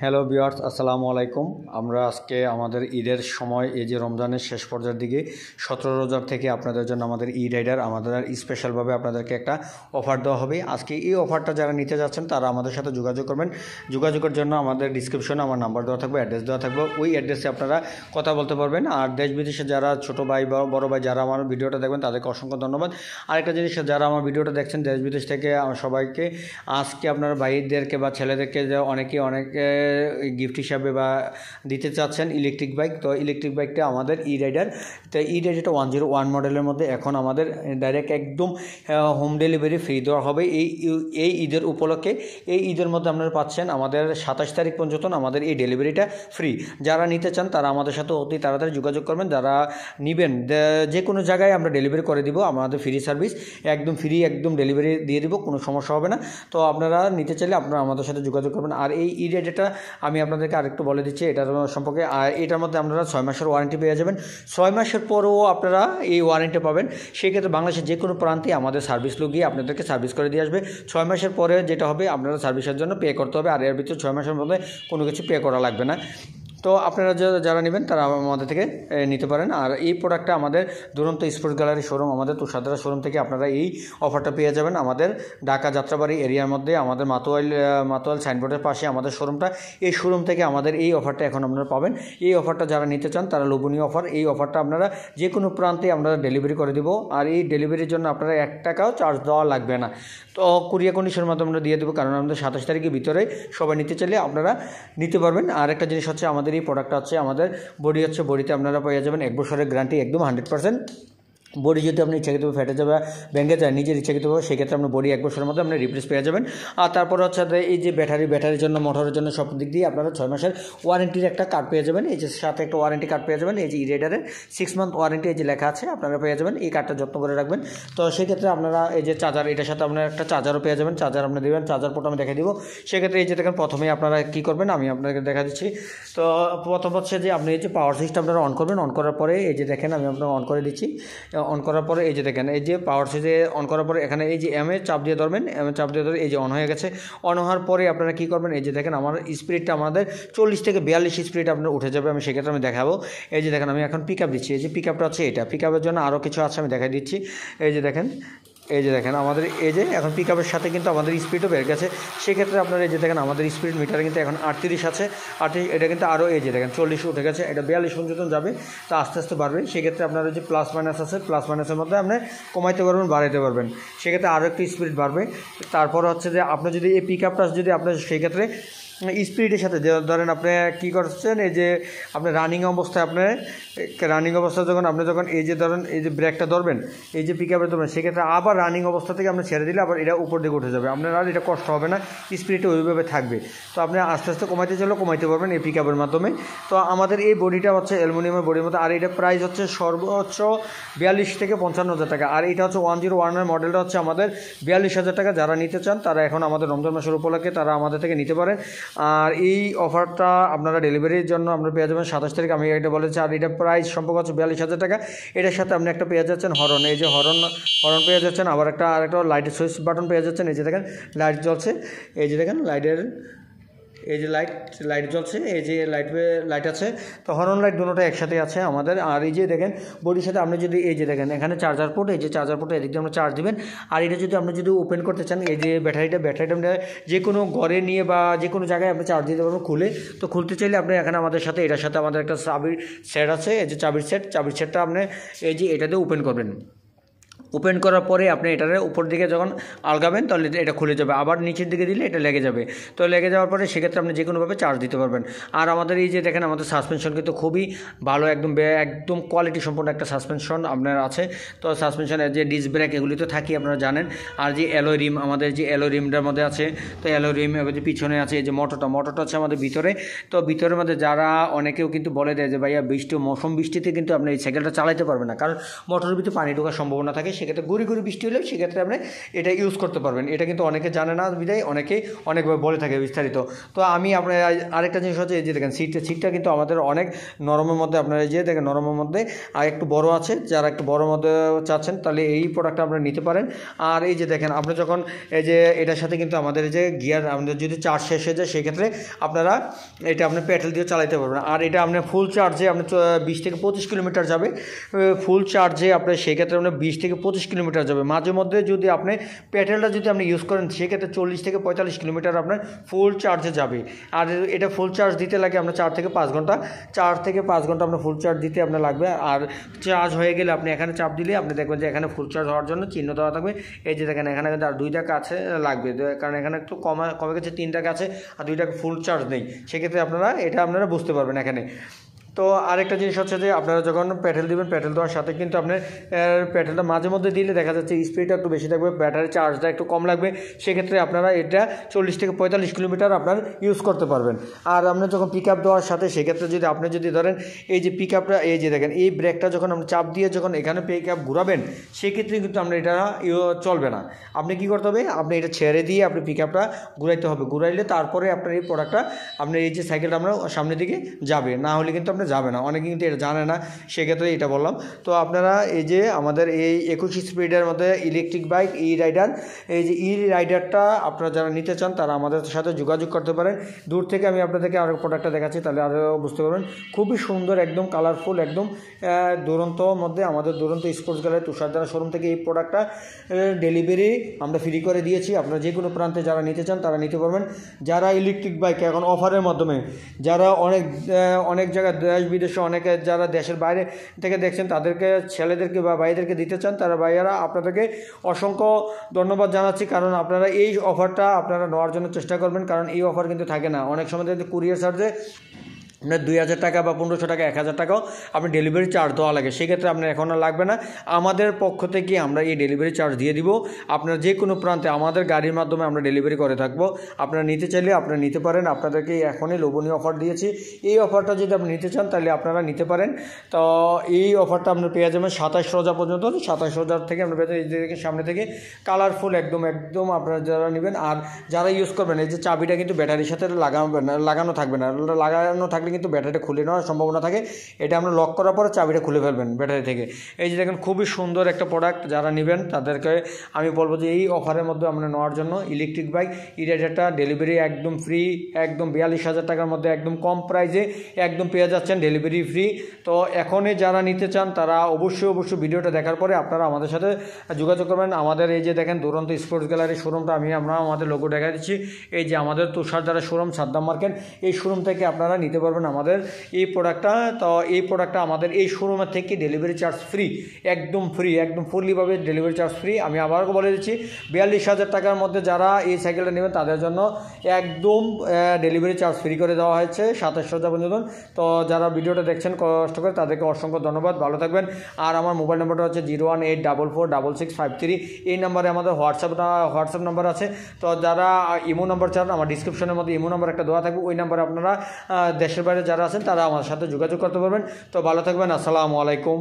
Hello viewers, আসসালামু আলাইকুম। আমরা আজকে আমাদের ঈদের সময় এই যে রমজানের শেষ পর্যায়ের দিকে 17 রোজার থেকে আপনাদের জন্য আমাদের ঈদ রাইডার আমাদের স্পেশালভাবে আপনাদেরকে একটা অফার দেওয়া হবে। আজকে এই অফারটা যারা নিতে যাচ্ছেন তারা আমাদের সাথে যোগাযোগ করবেন। যোগাযোগের জন্য আমাদের ডিসক্রিপশনে আমার নাম্বার দেওয়া থাকবে, অ্যাড্রেস দেওয়া থাকবে। ওই অ্যাড্রেসে আপনারা কথা বলতে পারবেন। আর দেশ বিদেশে যারা ছোটো ভাই বা বড়ো ভাই যারা আমার ভিডিওটা দেখবেন তাদেরকে অসংখ্য ধন্যবাদ। আরেকটা জিনিস, যারা আমার ভিডিওটা দেখছেন দেশ বিদেশ থেকে, সবাইকে আজকে আপনার ভাইদেরকে বা ছেলেদেরকে যে অনেকে গিফট হিসাবে বা দিতে চাচ্ছেন ইলেকট্রিক বাইক। তো ইলেকট্রিক বাইকটা আমাদের ই রাইডার, তো ই রাইডারটা 101 মডেলের মধ্যে এখন আমাদের ডাইরেক্ট একদম হোম ডেলিভারি ফ্রি দেওয়া হবে এই ঈদের উপলক্ষে। এই ঈদের মধ্যে আপনারা পাচ্ছেন আমাদের 27 তারিখ পর্যন্ত আমাদের এই ডেলিভারিটা ফ্রি। যারা নিতে চান তারা আমাদের সাথে অতি তাড়াতাড়ি যোগাযোগ করবেন। যারা নেবেন যে কোনো জায়গায় আমরা ডেলিভারি করে দিব, আমাদের ফ্রি সার্ভিস, একদম ফ্রি, একদম ডেলিভারি দিয়ে দিব, কোনো সমস্যা হবে না। তো আপনারা নিতে চাইলে আপনারা আমাদের সাথে যোগাযোগ করবেন। আর এই ই রাইডারটা আমি আপনাদেরকে আরেকটু বলে দিচ্ছি এটার সম্পর্কে। আর এটার মধ্যে আপনারা 6 মাসের ওয়ারেন্টি পেয়ে যাবেন। 6 মাসের পরেও আপনারা এই ওয়ারেন্টি পাবেন। সেক্ষেত্রে বাংলাদেশের যে কোনো প্রান্তে আমাদের সার্ভিস লোক গিয়ে আপনাদেরকে সার্ভিস করে দিয়ে আসবে। 6 মাসের পরে যেটা হবে, আপনারা সার্ভিসের জন্য পে করতে হবে। আর এর ভিতরে 6 মাসের মধ্যে কোনো কিছু পে করা লাগবে না। তো আপনারা যারা নেবেন তারা আমাদের থেকে নিতে পারেন। আর এই প্রোডাক্টটা আমাদের দুরন্ত স্পোর্টস গ্যালারি শোরুম, আমাদের তুষারধারা শোরুম থেকে আপনারা এই অফারটা পেয়ে যাবেন। আমাদের ঢাকা যাত্রাবাড়ি এরিয়ার মধ্যে আমাদের মাতোয়াল সাইনবোর্ডের পাশে আমাদের শোরুমটা। এই শোরুম থেকে আমাদের এই অফারটা এখন আপনারা পাবেন। এই অফারটা যারা নিতে চান তারা লোভনীয় অফার। এই অফারটা আপনারা যে কোনো প্রান্তে আমরা ডেলিভারি করে দেবো। আর এই ডেলিভারির জন্য আপনারা 1 টাকাও চার্জ দেওয়া লাগবে না। তো কুরিয়ার কন্ডিশনের মাধ্যমে আমরা দিয়ে দেবো, কারণ আমাদের 27 তারিখের ভিতরে সবাই নিতে চাইলে আপনারা নিতে পারবেন। আর একটা জিনিস হচ্ছে, আমাদের এই প্রোডাক্টটা হচ্ছে আমাদের বডিতে আপনারা পেয়ে যাবেন 1 বছরের গ্যারান্টি, একদম 100%। বডি যদি আপনি ইচ্ছাকৃত ফেটে যাবে, ভেঙে যায় নিজের ইচ্ছাকৃতভাবে, সেক্ষেত্রে আপনার বডি 1 বছরের মধ্যে আপনার রিপ্লেস পেয়ে যাবেন। আর তারপর হচ্ছে এই যে ব্যাটারির জন্য, মোটরের জন্য, সব দিক দিয়ে আপনারা 6 মাসের ওয়ারেন্টির একটা কার্ড পেয়ে যাবেন। এই যে সাথে একটা ওয়ারেন্টি কার্ড পেয়ে যাবেন। এই যে ই রাইডারের 6 মান্থ ওয়ারেন্টি এই যে লেখা আছে আপনারা পেয়ে যাবেন। এই কার্ডটা যত্ন করে রাখবেন। তো সেক্ষেত্রে আপনারা এই যে চার্জার, এটার সাথে আপনারা একটা চার্জারও পেয়ে যাবেন। চার্জার আপনি দেবেন, চার্জার পোর্ট আমি দেখে দিব। সেক্ষেত্রে এই যে দেখেন, প্রথমেই আপনারা কী করবেন আমি আপনাকে দেখা দিচ্ছি। তো প্রথম হচ্ছে যে আপনি এই যে পাওয়ার সুইচটা আপনারা অন করবেন। অন করার পরে এই যে দেখেন আমি আপনাকে অন করে দিচ্ছি। অন করার পরে এই যে দেখেন, এই যে পাওয়ার সুইচে অন করার পরে এখানে এই যে এমএ চাপ দিয়ে ধরবেন। এমএ চাপ দিয়ে ধরে এই যে অন হয়ে গেছে। অন হওয়ার পরে আপনারা কী করবেন, এই যে দেখেন আমার স্পিডটা আমাদের 40 থেকে 42 স্পিড আপনার উঠে যাবে। আমি সেক্ষেত্রে আমি দেখাবো। এই যে দেখেন আমি এখন পিক আপ দিচ্ছি। এই যে পিক আপটা হচ্ছে এটা। পিক আপের জন্য আরও কিছু আছে, আমি দেখাই দিচ্ছি। এই যে দেখেন আমাদের এই যে এখন পিক আপের সাথে কিন্তু আমাদের স্পিডও বেড়ে গেছে। সেক্ষেত্রে আপনারা এই যে দেখেন আমাদের স্পিড মিটারে কিন্তু এখন 38 আছে। 38, এটা কিন্তু আরও এই যে দেখেন 40 উঠে গেছে। এটা 42 পর্যন্ত যাবে, তা আস্তে আস্তে বাড়বে। সেক্ষেত্রে আপনার যে প্লাস মাইনাস আছে, প্লাস মাইনাসের মধ্যে আপনি কমাইতে পারবেন, বাড়াইতে পারবেন। সেক্ষেত্রে আরও একটু স্পিড বাড়বে। তারপর হচ্ছে যে আপনি যদি এই পিক আপটা যদি আপনার সেক্ষেত্রে স্পিডের সাথে ধরেন আপনি কী করছেন, এই যে আপনি রানিং অবস্থায় যখন এই যে ধরেন এই যে ব্রেকটা ধরবেন, এই যে পিক আপে ধরবেন, সেক্ষেত্রে আবার রানিং অবস্থা থেকে আপনি ছেড়ে দিলে আবার এটা উপর দিকে উঠে যাবে। আপনার আর এটা কষ্ট হবে না, স্পিডটা ওইভাবে থাকবে। তো আপনি আস্তে আস্তে কমাইতে চাইলেও কমাইতে পারবেন এই পিক আপের মাধ্যমে। তো আমাদের এই বডিটা হচ্ছে অ্যালুমিনিয়ামের বডির মধ্যে। আর এটা প্রাইস হচ্ছে সর্বোচ্চ 42 থেকে 55,000 টাকা। আর এটা হচ্ছে 101 মডেলটা হচ্ছে আমাদের 42,000 টাকা। যারা নিতে চান তারা এখন আমাদের রমজান মাসের উপলক্ষে তারা আমাদের থেকে নিতে পারেন। আর এই অফারটা আপনারা ডেলিভারির জন্য আপনারা পেয়ে যাবেন 27 তারিখ, আমি এটা বলেছি। আর এটা প্রাইস সম্পর্ক হচ্ছে 42,000 টাকা। এটার সাথে আপনি একটা পেয়ে যাচ্ছেন হরন, এই যে হরন পেয়ে যাচ্ছেন। আবার আরেকটা লাইটের সুইচ বাটন পেয়ে যাচ্ছেন। এই যে দেখেন লাইট জ্বলছে, এই যে দেখেন লাইটের এই যে লাইট জ্বলছে, এই যে লাইট আছে। তো হরন লাইট দুটোটা একসাথে আছে আমাদের। আর এই যে দেখেন বডির সাথে আপনি যদি এই যে দেখেন এখানে চার্জার পোর্ট, এই যে চার্জার পোর্টে এদিক দিয়ে আমরা চার্জ দিবেন। আর এটা যদি আপনি যদি ওপেন করতে চান, এই যে ব্যাটারিটা যে কোনো ঘরে নিয়ে বা যে কোনো জায়গায় আপনি চার্জ দিতে পারবেন খুলে। তো খুলতে চাইলে আপনি এখানে আমাদের সাথে এটার সাথে আমাদের একটা চাবির সেট আছে। এই যে চাবির সেটটা আপনি এই যে এটা দিয়ে ওপেন করবেন। ওপেন করার পরে আপনি এটার উপর দিকে যখন আলগাবেন তাহলে এটা খুলে যাবে, আবার নিচের দিকে দিলে এটা লেগে যাবে। তো লেগে যাওয়ার পরে সেক্ষেত্রে আপনি যে কোনোভাবে চার্জ দিতে পারবেন। আর আমাদের এই যে দেখেন আমাদের সাসপেনশন কিন্তু খুবই ভালো, একদম কোয়ালিটি সম্পন্ন একটা সাসপেনশন আপনার আছে। তো সাসপেনশনের যে ডিস্ক ব্রেক এগুলি তো থাকি আপনারা জানেন। আর যে অ্যালয় রিম, আমাদের যে অ্যালয় রিমটার মধ্যে আছে, তো অ্যালয় রিম এবার যে পিছনে আছে এই যে মোটরটা হচ্ছে আমাদের ভিতরে। তো ভিতরের মধ্যে যারা অনেকেও কিন্তু বলে দেয় যে ভাইয়া মৌসুম বৃষ্টিতে কিন্তু আপনি এই সাইকেলটা চালাতে পারবেন না, কারণ মোটরের ভিতরে পানি ঢোকার সম্ভাবনা থাকে। সেক্ষেত্রে গুড়ি গুড়ি বৃষ্টি হলেও সেক্ষেত্রে আপনি এটা ইউজ করতে পারবেন। এটা কিন্তু অনেকে জানে না বিধায় অনেকেই অনেকভাবে বলে থাকে বিস্তারিত। তো আমি আপনার আরেকটা জিনিস হচ্ছে এই যে দেখেন সিটটা কিন্তু আমাদের অনেক নরমের মধ্যে, আপনারা এই যে দেখেন নরমের মধ্যে আর একটু বড় আছে, যারা একটু বড় মধ্যে চাচ্ছেন তাহলে এই প্রোডাক্টটা আপনারা নিতে পারেন। আর এই যে দেখেন আপনি যখন এই যে এটার সাথে কিন্তু আমাদের যে গিয়ার, আমাদের যদি চার্জ শেষ হয়ে যায় সেক্ষেত্রে আপনারা এটা আপনি পেট্রোল দিয়ে চালাতে পারবেন। আর এটা আপনি ফুল চার্জে আপনি 20 থেকে 25 কিলোমিটার যাবে, ফুল চার্জে আপনার সেক্ষেত্রে আপনার 20 থেকে 25 কিলোমিটার যাবে। মাঝে মধ্যে যদি আপনি পেট্রোলটা যদি আপনি ইউজ করেন সেক্ষেত্রে 40 থেকে 45 কিলোমিটার আপনার ফুল চার্জে যাবে। আর এটা ফুল চার্জ দিতে লাগে আপনার 4 থেকে 5 ঘন্টা, 4 থেকে 5 ঘন্টা আপনার ফুল চার্জ দিতে আপনার লাগবে। আর চার্জ হয়ে গেলে আপনি এখানে চাপ দিলে আপনি দেখবেন যে এখানে ফুল চার্জ হওয়ার জন্য চিহ্ন দেওয়া থাকবে। এই যে দেখেন এখানে কিন্তু আর 2 টাকা আছে লাগবে, কারণ এখানে একটু কমে গেছে, 3 টাকা আছে আর 2 টাকা ফুল চার্জ নেই। সেক্ষেত্রে আপনারা বুঝতে পারবেন এখানে। তো আরেকটা জিনিস হচ্ছে যে আপনারা যখন পেট্রোল দিবেন, পেট্রোল দেওয়ার সাথে কিন্তু আপনার পেট্রোলটা মাঝে মধ্যে দিলে দেখা যাচ্ছে স্পিডটা একটু বেশি থাকবে, ব্যাটারি চার্জটা একটু কম লাগবে। সেক্ষেত্রে আপনারা এটা 40 থেকে 45 কিলোমিটার আপনার ইউজ করতে পারবেন। আর আপনার যখন পিক আপ দেওয়ার সাথে সেক্ষেত্রে যদি আপনি যদি ধরেন এই যে পিক আপটা, এই যে দেখেন এই ব্রেকটা যখন আপনি চাপ দিয়ে যখন এখানে পিক আপ ঘুরাবেন সেক্ষেত্রে কিন্তু আপনার এটা চলবে না। আপনি কী করতে হবে, আপনি এটা ছেড়ে দিয়ে আপনি পিক আপটা ঘুরাইতে হবে, ঘুরাইলে তারপরে আপনার এই প্রোডাক্টটা আপনার এই যে সাইকেলটা আমরা সামনের দিকে যাবে, না হলে কিন্তু আপনার যাবে না। অনেকে কিন্তু এটা জানে না, সেক্ষেত্রে এটা বললাম। তো আপনারা এই যে আমাদের এই 21 স্পিডের মধ্যে ইলেকট্রিক বাইক ই রাইডার, এই যে ই রাইডারটা আপনারা যারা নিতে চান তারা আমাদের সাথে যোগাযোগ করতে পারেন। দূর থেকে আমি আপনাদেরকে আরও প্রোডাক্টটা দেখাচ্ছি, তাহলে আরও বুঝতে পারবেন। খুবই সুন্দর, একদম কালারফুল, একদম দুরন্ত মধ্যে আমাদের দুরন্ত স্পোর্টস গ্যালারি তুষারধারা শোরুম থেকে এই প্রোডাক্টটা ডেলিভারি আমরা ফ্রি করে দিয়েছি। আপনারা যে কোনো প্রান্তে যারা নিতে চান তারা নিতে পারবেন। যারা ইলেকট্রিক বাইক এখন অফারের মাধ্যমে, যারা অনেক জায়গায় দেশ বিদেশে অনেকে যারা দেশের বাইরে থেকে দেখছেন তাদেরকে ছেলেদেরকে বা ভাইদেরকে দিতে চান, তারা ভাইয়ারা আপনাদেরকে অসংখ্য ধন্যবাদ জানাচ্ছি। কারণ আপনারা এই অফারটা আপনারা নেওয়ার জন্য চেষ্টা করবেন, কারণ এই অফার কিন্তু থাকে না। অনেক সময় যদি কুরিয়ার চার্জে আপনার 2000 টাকা বা 1500 টাকা 1000 টাকাও আপনি ডেলিভারি চার্জ দেওয়া লাগে, সেক্ষেত্রে আপনার এখন আর লাগবে না। আমাদের পক্ষ থেকে আমরা এই ডেলিভারি চার্জ দিয়ে দিব। আপনার যে কোনো প্রান্তে আমাদের গাড়ির মাধ্যমে আমরা ডেলিভারি করে থাকবো। আপনারা নিতে চাইলে আপনারা নিতে পারেন। আপনাদেরকে এখনই লোভনীয় অফার দিয়েছি। এই অফারটা যদি আপনি নিতে চান তাহলে আপনারা নিতে পারেন। তো এই অফারটা আপনার পেয়ে যাবেন 27 রোজা পর্যন্ত। 27 রোজার থেকে আপনার পেয়ে যাবেন সামনে থেকে কালারফুল একদম আপনারা যারা নেবেন। আর যারা ইউজ করবেন এই যে চাবিটা কিন্তু ব্যাটারির সাথে লাগানো থাকবে না, লাগানো থাকলে কিন্তু ব্যাটারিটা খুলে নেওয়ার সম্ভাবনা থাকে। এটা আমরা লক করার পরে চাবিটা খুলে ফেলবেন ব্যাটারি থেকে। এই যে দেখেন খুবই সুন্দর একটা প্রোডাক্ট, যারা নেবেন তাদেরকে আমি বলবো যে এই অফারের মধ্যে আমরা নেওয়ার জন্য ইলেকট্রিক বাইক ই রাইডারটা ডেলিভারি একদম ফ্রি, একদম 42,000 টাকার মধ্যে একদম কম প্রাইসে একদম পেয়ে যাচ্ছেন, ডেলিভারি ফ্রি। তো এখনই যারা নিতে চান তারা অবশ্যই ভিডিওটা দেখার পরে আপনারা আমাদের সাথে যোগাযোগ করবেন। আমাদের এই যে দেখেন দুরন্ত স্পোর্টস গ্যালারি শোরুমটা আমরা আমাদের লোগো দেখা দিচ্ছি। এই যে আমাদের তুষারধারা শোরুম, সাদ্দাম মার্কেট, এই শোরুম থেকে আপনারা নিতে পারবেন আমাদের এই প্রোডাক্টটা। তো এই প্রোডাক্টটা আমাদের এই শোরুমের থেকে ডেলিভারি চার্জ ফ্রি, একদম ফ্রি, একদম ফুললিভাবে ডেলিভারি চার্জ ফ্রি। আমি আবারও বলে দিচ্ছি 42,000 টাকার মধ্যে যারা এই সাইকেলটা নেবেন তাদের জন্য একদম ডেলিভারি চার্জ ফ্রি করে দেওয়া হয়েছে 27 রোজা পর্যন্ত। তো যারা ভিডিওটা দেখছেন কষ্ট করে তাদেরকে অসংখ্য ধন্যবাদ, ভালো থাকবেন। আর আমার মোবাইল নাম্বারটা হচ্ছে 018446653। এই নাম্বারে আমাদের হোয়াটসঅ্যাপ নাম্বার আছে। তো যারা ইমো নাম্বার চান আমার ডিসক্রিপশনের মধ্যে ইমো নাম্বার একটা দেওয়া থাকবে, ওই নাম্বারে আপনারা দেশের বাইরে যারা আছেন তারা আমার সাথে যোগাযোগ করতে পারবেন। তো ভালো থাকবেন, আসসালামু আলাইকুম।